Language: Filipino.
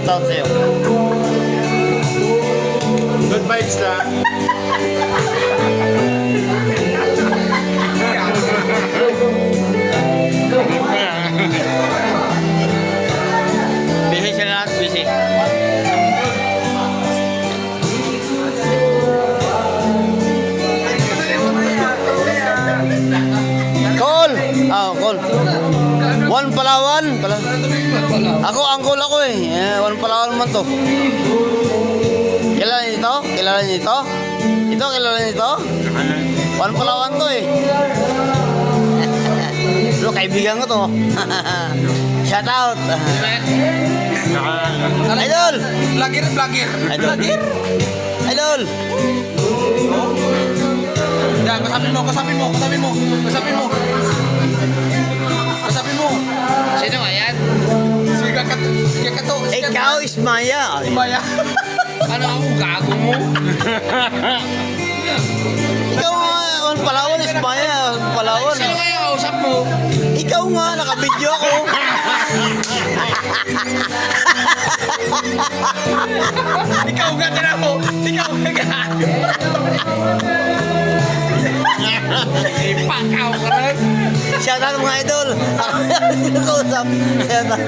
Shoutout sa'yo. Good vibes lang. Busy sila lahat, busy. Call! Call. One Palawan. Ako, angkol ako eh. One Palawan man to. Kilala niyo ito? Kilala niyo ito? Ito, kilala niyo ito? One Palawan to eh. Lo, kaibigan ko to. Shout out. Idol! Vlogger. Idol. Idol! Yan, kasabi mo. Sino nga yan? Si Kakato. Ikaw is Maya. Maya. Ano ako, gago mo? Ikaw nga, One Palawan is Maya. One Palawan. Sino nga yung kausap mo? Ikaw nga, nakabidyo ako. Ikaw nga, tira mo. Ikaw nga. Pakaw ka rin. Shout out mga idol. Ako yung kausap. Shout out.